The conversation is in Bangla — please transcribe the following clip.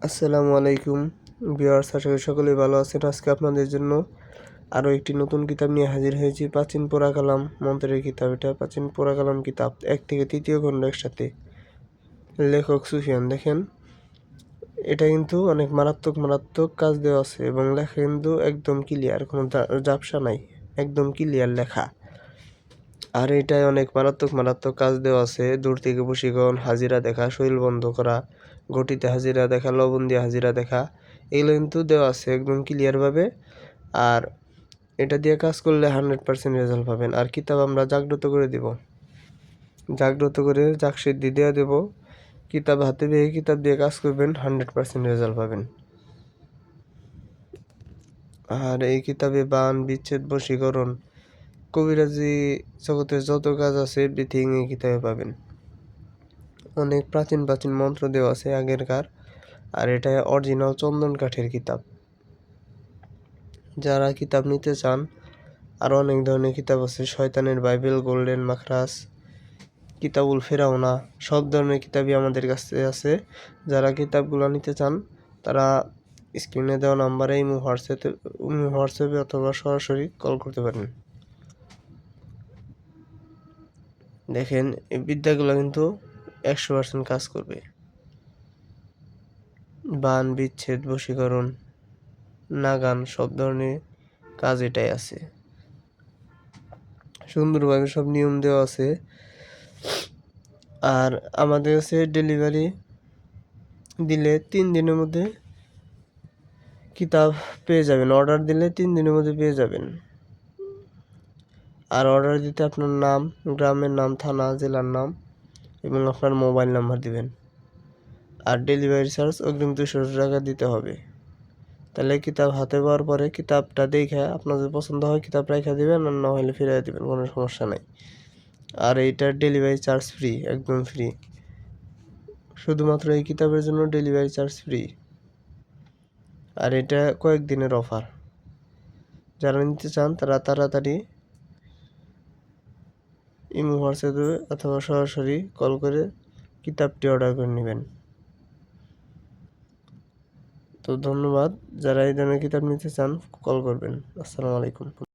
আসসালামু আলাইকুম ভিউয়ার্স, আশা করি সকলেই ভালো আছেন। আজকে আপনাদের জন্য আরও একটি নতুন কিতাব নিয়ে হাজির হয়েছি। প্রাচীন পোড়াকালাম মন্ত্রের কিতাব। এটা প্রাচীন পোড়াকালাম কিতাব 1 থেকে 3য় খণ্ড একসাথে। লেখক সুফিয়ান। দেখেন, এটা কিন্তু অনেক মারাত্মক কাজ দেওয়া আছে এবং লেখা কিন্তু একদম ক্লিয়ার, কোনো ঝাপসা নাই, একদম ক্লিয়ার লেখা। আর এটায় অনেক মারাত্মক কাজ দেওয়া আছে। দূর থেকে বশীকরণ, হাজিরা দেখা, শরীর বন্ধ করা, ঘটিতে হাজিরা দেখা, লবণ দিয়ে হাজিরা দেখা, এগুলো কিন্তু দেওয়া আছে একদম ক্লিয়ারভাবে। আর এটা দিয়ে কাজ করলে 100% রেজাল্ট পাবেন। আর কিতাব আমরা জাগ্রত করে দিব, জাগ্রত করে জাগসিদ্ধি দিয়ে দেব। কিতাব হাতে পেয়ে কিতাব দিয়ে কাজ করবেন, 100% রেজাল্ট পাবেন। আর এই কিতাবে বান, বিচ্ছেদ, বশীকরণ, কবিরাজি জগতের যত কাজ আছে এভরিথিং এই কিতাবে পাবেন। অনেক প্রাচীন মন্ত্র দেওয়া আছে আগেরকার। আর এটা অরিজিনাল চন্দন কাঠের কিতাব। যারা কিতাব নিতে চান, আরও অনেক ধরনের কিতাব আছে। শয়তানের বাইবেল, গোল্ডেন মাখরাজ, কিতাবুল ফেরাউনা, সব ধরনের কিতাবই আমাদের কাছে আছে। যারা কিতাবগুলো নিতে চান তারা স্ক্রিনে দেওয়া নাম্বারে হোয়াটসঅ্যাপে অথবা সরাসরি কল করতে পারেন। দেখেন, এই বিদ্যাগুলো কিন্তু 100% কাজ করবে। বান, বিচ্ছেদ, বশীকরণ, নাগান, সব ধরনের কাজ এটাই আছে। সুন্দরভাবে সব নিয়ম দেওয়া আছে। আর আমাদের কাছে ডেলিভারি দিলে 3 দিনের মধ্যে কিতাব পেয়ে যাবেন। অর্ডার দিলে 3 দিনের মধ্যে পেয়ে যাবেন। আর অর্ডার দিতে আপনার নাম, গ্রামের নাম, থানা, জেলার নাম এবং আপনার মোবাইল নাম্বার দিবেন। আর ডেলিভারি চার্জ অগ্রিম 200 টাকা দিতে হবে। তাহলে কিতাব হাতে পাওয়ার পরে কিতাবটা দেখে আপনার যদি পছন্দ হয় কিতাব রেখে দিবেন, আর না হলে ফিরিয়ে দিবেন, কোনো সমস্যা নাই। আর এইটার ডেলিভারি চার্জ ফ্রি, একদম ফ্রি। শুধুমাত্র এই কিতাবের জন্য ডেলিভারি চার্জ ফ্রি। আর এটা কয়েকদিনের অফার। যারা নিতে চান তারা তাড়াতাড়ি ইমো, হোয়াটসঅ্যাপে অথবা সরাসরি কল করে কিতাবটি অর্ডার করে নেবেন। তো ধন্যবাদ। যারা এই ধরনের কিতাব নিতে চান কল করবেন। আসসালামু আলাইকুম।